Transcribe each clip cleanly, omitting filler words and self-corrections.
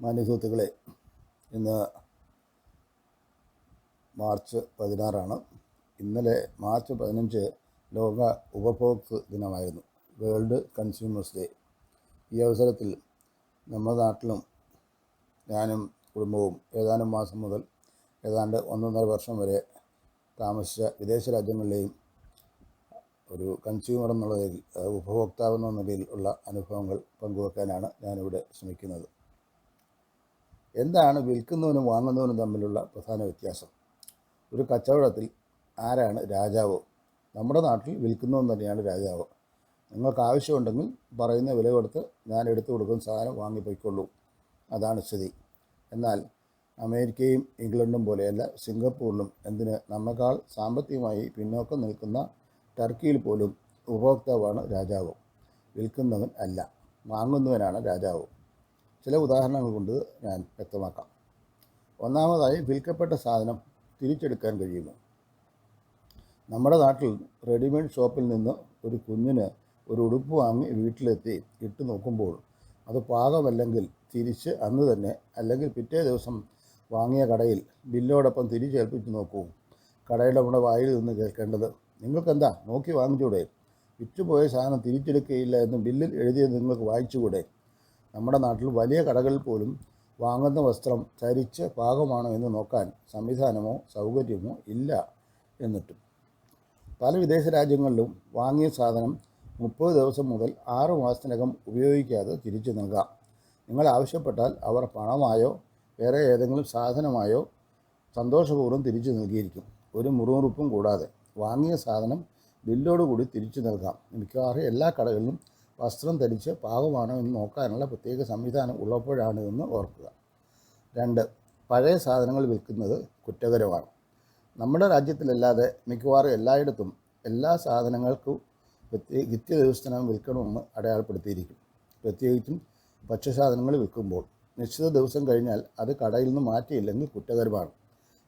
മാന്യസുഹൃത്തുക്കളെ, ഇന്ന് മാർച്ച് 16 ഇന്നലെ മാർച്ച് 15 ലോക ഉപഭോക്തൃ ദിനമായിരുന്നു, വേൾഡ് കൺസ്യൂമേഴ്സ് ഡേ. ഈ അവസരത്തിൽ നമ്മുടെ നാട്ടിലും ഞാനും കുടുംബവും ഏതാനും മാസം മുതൽ ഏതാണ്ട് 1.5 വർഷം വരെ താമസിച്ച വിദേശ രാജ്യങ്ങളിലെയും ഒരു കൺസ്യൂമർ എന്നുള്ള നിലയിൽ, ഉപഭോക്താവ് എന്ന നിലയിൽ ഉള്ള അനുഭവങ്ങൾ പങ്കുവെക്കാനാണ് ഞാനിവിടെ ശ്രമിക്കുന്നത്. എന്താണ് വിൽക്കുന്നവനും വാങ്ങുന്നവനും തമ്മിലുള്ള പ്രധാന വ്യത്യാസം? ഒരു കച്ചവടത്തിൽ ആരാണ് രാജാവ്? നമ്മുടെ നാട്ടിൽ വിൽക്കുന്നവൻ തന്നെയാണ് രാജാവ്. നിങ്ങൾക്ക് ആവശ്യമുണ്ടെങ്കിൽ പറയുന്ന വില കൊടുത്ത് ഞാൻ എടുത്തു കൊടുക്കുന്ന സാധനം വാങ്ങിപ്പോയിക്കൊള്ളൂ, അതാണ് സ്ഥിതി. എന്നാൽ അമേരിക്കയും ഇംഗ്ലണ്ടും പോലെയല്ല, സിംഗപ്പൂരിലും എന്തിന് നമ്മേക്കാൾ സാമ്പത്തികമായി പിന്നോക്കം നിൽക്കുന്ന ടർക്കിയിൽ പോലും ഉപഭോക്താവാണ് രാജാവ്, വിൽക്കുന്നവൻ അല്ല, വാങ്ങുന്നവനാണ് രാജാവ്. ചില ഉദാഹരണങ്ങൾ കൊണ്ട് ഞാൻ വ്യക്തമാക്കാം. ഒന്നാമതായി, വിൽക്കപ്പെട്ട സാധനം തിരിച്ചെടുക്കാൻ കഴിയുമോ? നമ്മുടെ നാട്ടിൽ റെഡിമെയ്ഡ് ഷോപ്പിൽ നിന്ന് ഒരു കുഞ്ഞിന് ഒരു ഉടുപ്പ് വാങ്ങി വീട്ടിലെത്തി ഇട്ട് നോക്കുമ്പോൾ അത് പാകമല്ലെങ്കിൽ തിരിച്ച് അന്ന് തന്നെ അല്ലെങ്കിൽ പിറ്റേ ദിവസം വാങ്ങിയ കടയിൽ ബില്ലോടൊപ്പം തിരിച്ചേൽപ്പിച്ച് നോക്കൂ. കടയുടെ നമ്മുടെ വായിൽ നിന്ന് കേൾക്കേണ്ടത്, നിങ്ങൾക്കെന്താ നോക്കി വാങ്ങിച്ചൂടെ? വിറ്റുപോയ സാധനം തിരിച്ചെടുക്കുകയില്ല എന്ന് ബില്ലിൽ എഴുതിയത് നിങ്ങൾക്ക് വായിച്ചുകൂടെ? നമ്മുടെ നാട്ടിൽ വലിയ കടകളിൽ പോലും വാങ്ങുന്ന വസ്ത്രം ധരിച്ച് പാകമാണോ എന്ന് നോക്കാൻ സംവിധാനമോ സൗകര്യമോ ഇല്ല. എന്നിട്ടും പല വിദേശ രാജ്യങ്ങളിലും വാങ്ങിയ സാധനം 30 ദിവസം മുതൽ 6 മാസത്തിനകം ഉപയോഗിക്കാതെ തിരിച്ചു നൽകാം. നിങ്ങൾ ആവശ്യപ്പെട്ടാൽ അവർ പണമായോ വേറെ ഏതെങ്കിലും സാധനമായോ സന്തോഷപൂർവ്വം തിരിച്ചു നൽകിയിരിക്കും, ഒരു മുറുമുറുപ്പും കൂടാതെ. വാങ്ങിയ സാധനം ബില്ലോടുകൂടി തിരിച്ചു നൽകാം. മിക്കവാറും എല്ലാ കടകളിലും വസ്ത്രം ധരിച്ച് പാകമാണോ എന്ന് നോക്കാനുള്ള പ്രത്യേക സംവിധാനം ഉള്ളപ്പോഴാണ് എന്ന് ഓർക്കുക. 2, പഴയ സാധനങ്ങൾ വിൽക്കുന്നത് കുറ്റകരമാണ്. നമ്മുടെ രാജ്യത്തിലല്ലാതെ മിക്കവാറും എല്ലായിടത്തും എല്ലാ സാധനങ്ങൾക്കും നിത്യ ദിവസത്തിനകം വിൽക്കണമെന്ന് അടയാളപ്പെടുത്തിയിരിക്കും. പ്രത്യേകിച്ചും ഭക്ഷ്യസാധനങ്ങൾ വിൽക്കുമ്പോൾ നിശ്ചിത ദിവസം കഴിഞ്ഞാൽ അത് കടയിൽ നിന്ന് മാറ്റിയില്ലെങ്കിൽ കുറ്റകരമാണ്.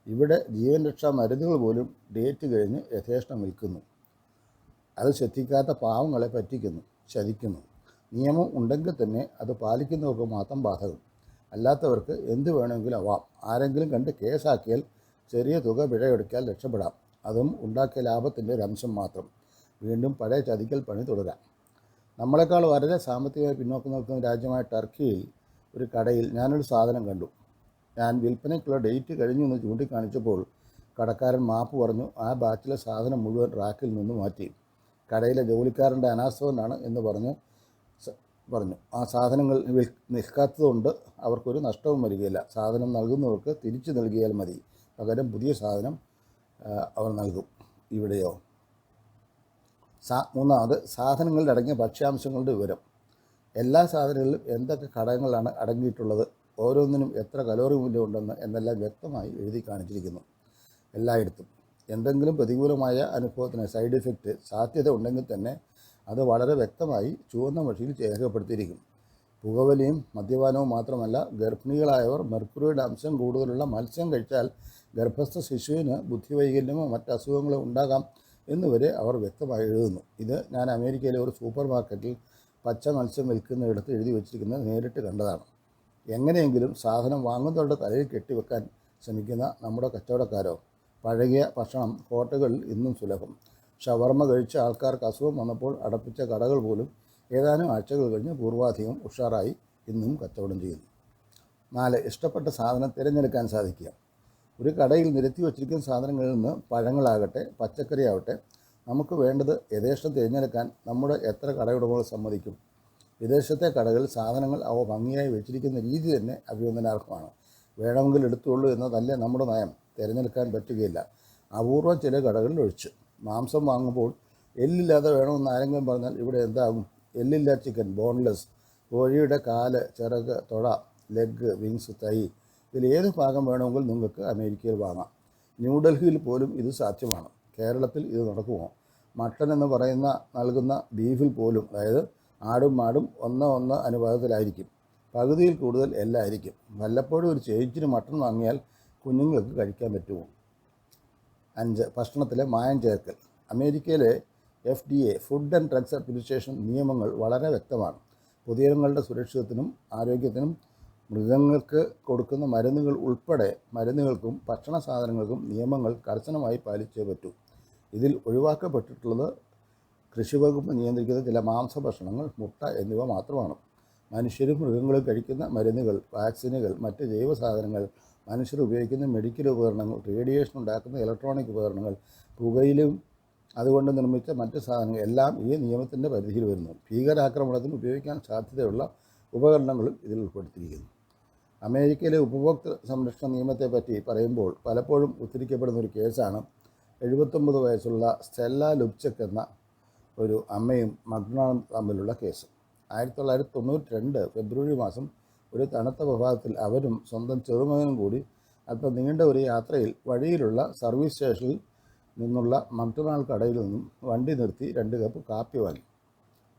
ഇവിടെ ജീവൻ രക്ഷാ മരുന്നുകൾ പോലും ഡേറ്റ് കഴിഞ്ഞ് യഥേഷ്ടം വിൽക്കുന്നു. അത് ശ്രദ്ധിക്കാത്ത പാവങ്ങളെ പറ്റിക്കുന്നു, ചതിക്കുന്നു. നിയമം ഉണ്ടെങ്കിൽ തന്നെ അത് പാലിക്കുന്നവർക്ക് മാത്രം ബാധകം, അല്ലാത്തവർക്ക് എന്ത് വേണമെങ്കിലും ആവാം. ആരെങ്കിലും കണ്ട് കേസാക്കിയാൽ ചെറിയ തുക പിഴയൊടുക്കിയാൽ രക്ഷപ്പെടാം, അതും ഉണ്ടാക്കിയ ലാഭത്തിൻ്റെ ഒരു അംശം മാത്രം. വീണ്ടും പഴയ ചതിക്കൽ പണി തുടരാം. നമ്മളെക്കാൾ വളരെ സാമ്പത്തികമായി പിന്നോക്കം നിൽക്കുന്ന രാജ്യമായ ടർക്കിയിൽ ഒരു കടയിൽ ഞാനൊരു സാധനം കണ്ടു. ഞാൻ വിൽപ്പനയ്ക്കുള്ള ഡേറ്റ് കഴിഞ്ഞു എന്ന് ചൂണ്ടിക്കാണിച്ചപ്പോൾ കടക്കാരൻ മാപ്പ് പറഞ്ഞു. ആ ബാച്ചിലെ സാധനം മുഴുവൻ റാക്കിൽ നിന്ന് മാറ്റി. കടയിലെ ജോലിക്കാരൻ്റെ അനാസ്ഥ കൊണ്ടാണ് എന്ന് പറഞ്ഞു. ആ സാധനങ്ങൾ നിൽക്കാത്തതുകൊണ്ട് അവർക്കൊരു നഷ്ടവും വരികയില്ല. സാധനം നൽകുന്നവർക്ക് തിരിച്ചു നൽകിയാൽ മതി, പകരം പുതിയ സാധനം അവർ നൽകും. ഇവിടെയോ? മൂന്നാമത്, സാധനങ്ങളിൽ അടങ്ങിയ ഭക്ഷ്യാംശങ്ങളുടെ വിവരം. എല്ലാ സാധനങ്ങളിലും എന്തൊക്കെ ഘടകങ്ങളാണ് അടങ്ങിയിട്ടുള്ളത്, ഓരോന്നിനും എത്ര കലോറി മൂല്യമുണ്ടെന്ന് എന്നെല്ലാം വ്യക്തമായി എഴുതി കാണിച്ചിരിക്കുന്നു. എല്ലായിടത്തും എന്തെങ്കിലും പ്രതികൂലമായ അനുഭവത്തിന് സൈഡ് ഇഫക്റ്റ് സാധ്യത ഉണ്ടെങ്കിൽ തന്നെ അത് വളരെ വ്യക്തമായി ചുവന്ന മഷിയിൽ രേഖപ്പെടുത്തിയിരിക്കും. പുകവലിയും മദ്യപാനവും മാത്രമല്ല, ഗർഭിണികളായവർ മെർക്കുറിയുടെ അംശം കൂടുതലുള്ള മത്സ്യം കഴിച്ചാൽ ഗർഭസ്ഥ ശിശുവിന് ബുദ്ധിവൈകല്യമോ മറ്റ് അസുഖങ്ങളോ ഉണ്ടാകാം എന്നുവരെ അവർ വ്യക്തമായി എഴുതുന്നു. ഇത് ഞാൻ അമേരിക്കയിലെ ഒരു സൂപ്പർ മാർക്കറ്റിൽ പച്ച മത്സ്യം വിൽക്കുന്നിടത്ത് എഴുതി വച്ചിരിക്കുന്നത് നേരിട്ട് കണ്ടതാണ്. എങ്ങനെയെങ്കിലും സാധനം വാങ്ങുന്നവരുടെ തലയിൽ കെട്ടിവെക്കാൻ ശ്രമിക്കുന്ന നമ്മുടെ കച്ചവടക്കാരോ? പഴകിയ ഭക്ഷണം ഹോട്ടലുകളിൽ ഇന്നും സുലഭം. ഷവർമ കഴിച്ച ആൾക്കാർക്ക് അസുഖം വന്നപ്പോൾ അടപ്പിച്ച കടകൾ പോലും ഏതാനും ആഴ്ചകൾ കഴിഞ്ഞ് പൂർവാധികം ഉഷാറായി ഇന്നും കച്ചവടം ചെയ്യുന്നു. 4, ഇഷ്ടപ്പെട്ട സാധനം തിരഞ്ഞെടുക്കാൻ സാധിക്കുക. ഒരു കടയിൽ നിരത്തി വച്ചിരിക്കുന്ന സാധനങ്ങളിൽ നിന്ന് പഴങ്ങളാകട്ടെ പച്ചക്കറി ആവട്ടെ, നമുക്ക് വേണ്ടത് യഥേഷ്ടം തിരഞ്ഞെടുക്കാൻ നമ്മുടെ എത്ര കടയുടമകൾ സമ്മതിക്കും? വിദേശത്തെ കടകളിൽ സാധനങ്ങൾ അവ ഭംഗിയായി വെച്ചിരിക്കുന്ന രീതി തന്നെ അഭിനന്ദനാർഹമാണ്. വേണമെങ്കിൽ എടുത്തുള്ളൂ എന്നതല്ല നമ്മുടെ നയം. തിരഞ്ഞെടുക്കാൻ പറ്റുകയില്ല, അപൂർവം ചില കടകളിൽ ഒഴിച്ച്. മാംസം വാങ്ങുമ്പോൾ എല്ലില്ലാതെ വേണമെന്ന് ആരെങ്കിലും പറഞ്ഞാൽ ഇവിടെ എന്താകും? എല്ലില്ല ചിക്കൻ, ബോൺലെസ്. കോഴിയുടെ കാല്, ചിറക്, തൊട, ലെഗ്, വിങ്സ്, തൈ, ഇതിൽ ഏത് ഭാഗം വേണമെങ്കിൽ നിങ്ങൾക്ക് അമേരിക്കയിൽ വാങ്ങാം. ന്യൂഡൽഹിയിൽ പോലും ഇത് സാധ്യമാണ്. കേരളത്തിൽ ഇത് നടക്കുമോ? മട്ടൺ എന്ന് പറയുന്ന നൽകുന്ന ബീഫിൽ പോലും, അതായത് ആടും മാടും 1:1 അനുപാതത്തിലായിരിക്കും. പകുതിയിൽ കൂടുതൽ എല്ലായിരിക്കും. വല്ലപ്പോഴും ഒരു ചേച്ചിന് മട്ടൺ വാങ്ങിയാൽ കുഞ്ഞുങ്ങൾക്ക് കഴിക്കാൻ പറ്റുമോ? 5, ഭക്ഷണത്തിലെ മായം ചേർക്കൽ. അമേരിക്കയിലെ FDA food and drugs administration നിയമങ്ങൾ വളരെ വ്യക്തമാണ്. പൊതുജനങ്ങളുടെ സുരക്ഷിതത്തിനും ആരോഗ്യത്തിനും മൃഗങ്ങൾക്ക് കൊടുക്കുന്ന മരുന്നുകൾ ഉൾപ്പെടെ മരുന്നുകൾക്കും ഭക്ഷണ സാധനങ്ങൾക്കും നിയമങ്ങൾ കർശനമായി പാലിച്ചേ പറ്റൂ. ഇതിൽ ഒഴിവാക്കപ്പെട്ടിട്ടുള്ളത് കൃഷിവകുപ്പ് നിയന്ത്രിക്കുന്ന ചില മാംസഭക്ഷണങ്ങൾ, മുട്ട എന്നിവ മാത്രമാണ്. മനുഷ്യരും മൃഗങ്ങളും കഴിക്കുന്ന മരുന്നുകൾ, വാക്സിനുകൾ, മറ്റ് ജൈവ സാധനങ്ങൾ, മനുഷ്യർ ഉപയോഗിക്കുന്ന മെഡിക്കൽ ഉപകരണങ്ങൾ, റേഡിയേഷൻ ഉണ്ടാക്കുന്ന ഇലക്ട്രോണിക് ഉപകരണങ്ങൾ, പുകയിലും അതുകൊണ്ട് നിർമ്മിച്ച മറ്റ് സാധനങ്ങൾ എല്ലാം ഈ നിയമത്തിൻ്റെ പരിധിയിൽ വരുന്നു. ഭീകരാക്രമണത്തിന് ഉപയോഗിക്കാൻ സാധ്യതയുള്ള ഉപകരണങ്ങളും ഇതിൽ ഉൾപ്പെടുത്തിയിരിക്കുന്നു. അമേരിക്കയിലെ ഉപഭോക്തൃ സംരക്ഷണ നിയമത്തെപ്പറ്റി പറയുമ്പോൾ പലപ്പോഴും ഉദ്ധരിക്കപ്പെടുന്ന ഒരു കേസാണ് 79 വയസ്സുള്ള സ്റ്റെല്ല ലുബ്ചെക്ക് എന്ന ഒരു അമ്മയും മക്ഡൊണാൾഡും തമ്മിലുള്ള കേസ്. 1992 ഫെബ്രുവരി മാസം ഒരു തണുത്ത പ്രഭാതത്തിൽ അവരും സ്വന്തം ചെറുമകനും കൂടി അല്പം നീണ്ട ഒരു യാത്രയിൽ വഴിയിലുള്ള സർവീസ് സ്റ്റേഷനിൽ നിന്നുള്ള മക്ഡൊണാൾഡ് കടയിൽ നിന്നും വണ്ടി നിർത്തി 2 കപ്പ് കാപ്പി വാങ്ങി.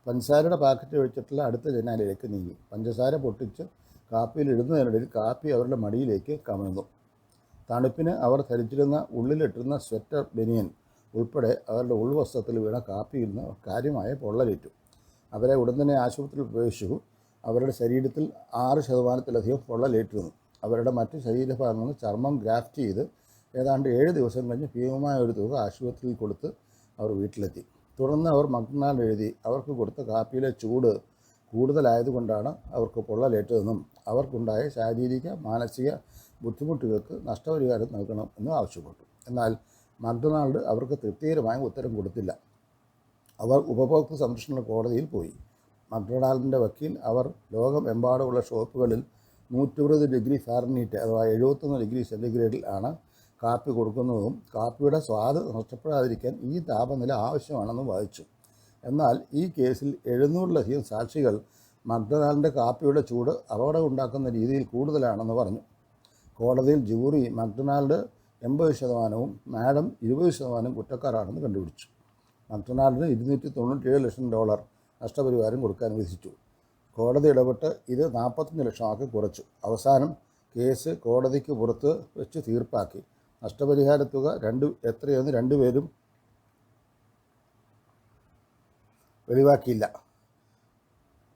പഞ്ചസാരയുടെ പാക്കറ്റ് ഒഴിച്ചിട്ടുള്ള അടുത്ത ജനാലയിലേക്ക് നീങ്ങി. പഞ്ചസാര പൊട്ടിച്ച് കാപ്പിയിൽ ഇടുന്നതിനിടയിൽ കാപ്പി അവരുടെ മടിയിലേക്ക് കമഴ്ന്നു. തണുപ്പിന് അവർ ധരിച്ചിരുന്ന ഉള്ളിലിട്ടിരുന്ന സ്വെറ്റർ, ബനിയൻ ഉൾപ്പെടെ അവരുടെ ഉൾവസ്ത്രത്തിൽ വീണ കാപ്പിയിൽ നിന്ന് കാര്യമായ പൊള്ളലേറ്റു. അവരെ ഉടൻ തന്നെ ആശുപത്രിയിൽ പ്രവേശിച്ചു. അവരുടെ ശരീരത്തിൽ 6% പൊള്ളലേറ്റിരുന്നു. അവരുടെ മറ്റ് ശരീരഭാഗങ്ങളിൽ ചർമ്മം ഗ്രാഫ്റ്റ് ചെയ്ത് ഏതാണ്ട് 7 ദിവസം കഴിഞ്ഞ് ഭീമമായ ഒരു തുക ആശുപത്രിയിൽ കൊടുത്ത് അവർ വീട്ടിലെത്തി. തുടർന്ന് അവർ മക്ഡൊണാൾഡ് എഴുതി അവർക്ക് കൊടുത്ത കാപ്പിയിലെ ചൂട് കൂടുതലായതുകൊണ്ടാണ് അവർക്ക് പൊള്ളലേറ്റതെന്നും അവർക്കുണ്ടായ ശാരീരിക മാനസിക ബുദ്ധിമുട്ടുകൾക്ക് നഷ്ടപരിഹാരം നൽകണം എന്നും ആവശ്യപ്പെട്ടു. എന്നാൽ മക്ഡൊണാൾഡ് അവർക്ക് തൃപ്തികരമായ ഉത്തരം കൊടുത്തില്ല. അവർ ഉപഭോക്തൃ സംരക്ഷണ കോടതിയിൽ പോയി. മക്ഡൊണാൾഡിൻ്റെ വക്കീൽ അവർ ലോകമെമ്പാടുമുള്ള ഷോപ്പുകളിൽ 120 ഡിഗ്രി ഫാരൻഹീറ്റ് അഥവാ 71 ഡിഗ്രി സെൻറ്റിഗ്രേഡിൽ ആണ് കാപ്പി കൊടുക്കുന്നതും കാപ്പിയുടെ സ്വാദ് നഷ്ടപ്പെടാതിരിക്കാൻ ഈ താപനില ആവശ്യമാണെന്നും വാദിച്ചു. എന്നാൽ ഈ കേസിൽ 700-ലധികം സാക്ഷികൾ മക്ഡൊണാൾഡിൻ്റെ കാപ്പിയുടെ ചൂട് അപകടം ഉണ്ടാക്കുന്ന രീതിയിൽ കൂടുതലാണെന്ന് പറഞ്ഞു. കോടതിയിൽ ജൂറി മക്ഡൊണാൾഡ് 80%, മാഡം 20% കുറ്റക്കാരാണെന്ന് കണ്ടുപിടിച്ചു. മക്ഡൊണാൾഡിന് $297 ലക്ഷം നഷ്ടപരിഹാരം കൊടുക്കാൻ വിധിച്ചു. കോടതി ഇടപെട്ട് ഇത് 45 ലക്ഷമാക്കി കുറച്ചു. അവസാനം കേസ് കോടതിക്ക് പുറത്ത് വെച്ച് തീർപ്പാക്കി. നഷ്ടപരിഹാര തുക എത്രയെന്ന് രണ്ടുപേരും വെളിവാക്കിയില്ല.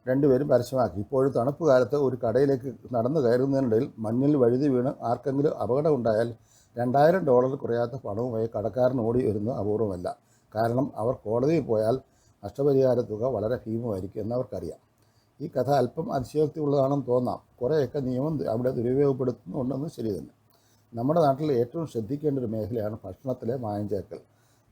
രണ്ടുപേരും പരസ്യമാക്കി. ഇപ്പോഴും തണുപ്പ് കാലത്ത് ഒരു കടയിലേക്ക് നടന്നു കയറുന്നതിനിടയിൽ മഞ്ഞിൽ വഴുതി വീണ് ആർക്കെങ്കിലും അപകടമുണ്ടായാൽ $2000 കുറയാത്ത പണവുമായി കടക്കാരൻ ഓടി വരുന്നത് അപൂർവമല്ല. കാരണം അവർ കോടതിയിൽ പോയാൽ നഷ്ടപരിഹാര തുക വളരെ ഭീമമായിരിക്കും എന്നവർക്കറിയാം. ഈ കഥ അല്പം അതിശയോക്തി ഉള്ളതാണെന്ന് തോന്നാം. കുറേയൊക്കെ നിയമം അവിടെ ദുരുപയോഗപ്പെടുത്തുന്നുണ്ടെന്ന് ശരി തന്നെ. നമ്മുടെ നാട്ടിൽ ഏറ്റവും ശ്രദ്ധിക്കേണ്ട ഒരു മേഖലയാണ് ഭക്ഷണത്തിലെ മായം ചേർക്കൽ.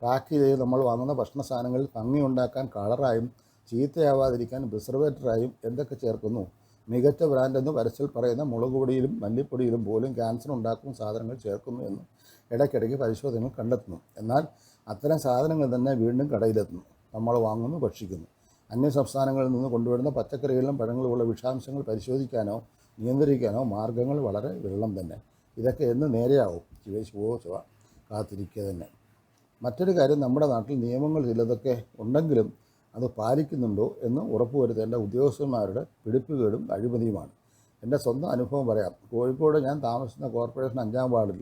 പാക്ക് ചെയ്ത് നമ്മൾ വാങ്ങുന്ന ഭക്ഷണ സാധനങ്ങളിൽ ഭംഗിയുണ്ടാക്കാൻ കളറായും ചീത്തയാവാതിരിക്കാൻ പ്രിസർവേറ്ററായും എന്തൊക്കെ ചേർക്കുന്നു. മികച്ച ബ്രാൻഡെന്ന് പരസ്യത്തിൽ പറയുന്ന മുളക് പൊടിയിലും മല്ലിപ്പൊടിയിലും പോലും ക്യാൻസർ ഉണ്ടാക്കുന്ന സാധനങ്ങൾ ചേർക്കുന്നു എന്ന് ഇടയ്ക്കിടയ്ക്ക് പരിശോധനകൾ കണ്ടെത്തുന്നു. എന്നാൽ അത്തരം സാധനങ്ങൾ തന്നെ വീണ്ടും കടയിലെത്തുന്നു. നമ്മൾ വാങ്ങുന്നു, ഭക്ഷിക്കുന്നു. അന്യ സംസ്ഥാനങ്ങളിൽ നിന്ന് കൊണ്ടുവരുന്ന പച്ചക്കറികളിലും പഴങ്ങളിലുമുള്ള വിഷാംശങ്ങൾ പരിശോധിക്കാനോ നിയന്ത്രിക്കാനോ മാർഗ്ഗങ്ങൾ വളരെ വിരളം തന്നെ. ഇതൊക്കെ എന്ന് നേരെയാവും? ശിവ കാത്തിരിക്കുക തന്നെ. മറ്റൊരു കാര്യം, നമ്മുടെ നാട്ടിൽ നിയമങ്ങൾ ചിലതൊക്കെ ഉണ്ടെങ്കിലും അത് പാലിക്കുന്നുണ്ടോ എന്ന് ഉറപ്പുവരുത്തേണ്ട ഉദ്യോഗസ്ഥന്മാരുടെ പിടിപ്പുകേടും അഴിമതിയുമാണ്. എൻ്റെ സ്വന്തം അനുഭവം പറയാം. കോഴിക്കോട് ഞാൻ താമസിക്കുന്ന കോർപ്പറേഷൻ 5-ാം വാർഡിൽ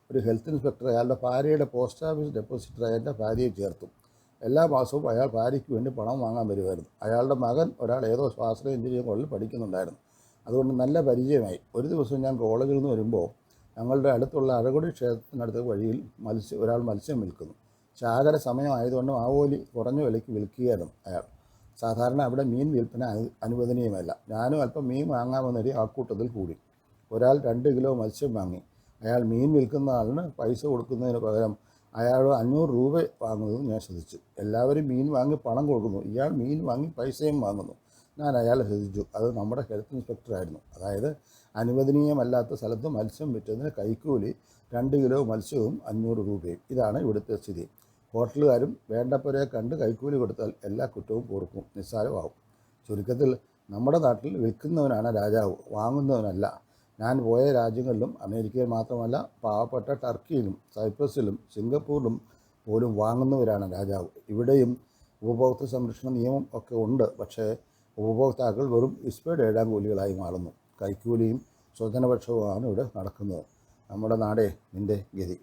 ഒരു ഹെൽത്ത് ഇൻസ്പെക്ടർ അയാളുടെ ഭാര്യയുടെ പോസ്റ്റ് ഓഫീസ് ഡെപ്പോസിറ്ററായ എൻ്റെ ഭാര്യയെ ചേർത്തു. എല്ലാ മാസവും അയാൾ ഭാര്യയ്ക്ക് വേണ്ടി പണം വാങ്ങാൻ വരുമായിരുന്നു. അയാളുടെ മകൻ ഒരാൾ ഏതോ ശാസ്ത്ര എഞ്ചിനീയറിംഗ് കോളേജിൽ പഠിക്കുന്നുണ്ടായിരുന്നു. അതുകൊണ്ട് നല്ല പരിചയമായി. ഒരു ദിവസം ഞാൻ കോളേജിൽ നിന്ന് വരുമ്പോൾ ഞങ്ങളുടെ അടുത്തുള്ള അഴകൊടി ക്ഷേത്രത്തിനടുത്ത് വഴിയിൽ ഒരാൾ മത്സ്യം വിൽക്കുന്നു. ചാകര സമയമായതുകൊണ്ട് മാവോലി കുറഞ്ഞ വിലയ്ക്ക് വിൽക്കുകയായിരുന്നു അയാൾ. സാധാരണ അവിടെ മീൻ വിൽപ്പന അനുവദനീയമല്ല. ഞാനും അല്പം മീൻ വാങ്ങാമെന്നൊരു ആൾക്കൂട്ടത്തിൽ കൂടി. ഒരാൾ 2 കിലോ മത്സ്യം വാങ്ങി. അയാൾ മീൻ വിൽക്കുന്ന ആളിന് പൈസ കൊടുക്കുന്നതിന് പകരം അയാൾ 500 രൂപ വാങ്ങുന്നതും ഞാൻ ശ്രദ്ധിച്ചു. എല്ലാവരും മീൻ വാങ്ങി പണം കൊടുക്കുന്നു, ഇയാൾ മീൻ വാങ്ങി പൈസയും വാങ്ങുന്നു. ഞാൻ അയാളെ ശ്രദ്ധിച്ചു. അത് നമ്മുടെ ഹെൽത്ത് ഇൻസ്പെക്ടറായിരുന്നു. അതായത് അനുവദനീയമല്ലാത്ത സ്ഥലത്ത് മത്സ്യം വിറ്റതിന് കൈക്കൂലി 2 കിലോ മത്സ്യവും 500 രൂപയും. ഇതാണ് ഇവിടുത്തെ സ്ഥിതി. ഹോട്ടലുകാരും വേണ്ടപ്പോരെ കണ്ട് കൈക്കൂലി കൊടുത്താൽ എല്ലാ കുറ്റവും പൊറുക്കും, നിസ്സാരമാവും. ചുരുക്കത്തിൽ നമ്മുടെ നാട്ടിൽ വിൽക്കുന്നവനാണ് രാജാവ്, വാങ്ങുന്നവനല്ല. ഞാൻ പോയ രാജ്യങ്ങളിലും അമേരിക്കയിൽ മാത്രമല്ല, പാവപ്പെട്ട ടർക്കിയിലും സൈപ്രസിലും സിംഗപ്പൂരിലും പോലും വാങ്ങുന്നവരാണ് രാജാവ്. ഇവിടെയും ഉപഭോക്തൃ സംരക്ഷണ നിയമം ഒക്കെ ഉണ്ട്. പക്ഷേ ഉപഭോക്താക്കൾ വെറും ഇസ്പേഡ് ഏഴാങ്കൂലികളായി മാറുന്നു. കൈക്കൂലിയും സ്വജനപക്ഷവുമാണ് ഇവിടെ നടക്കുന്നത്. നമ്മുടെ നാടേ നിൻ്റെ ഗതി.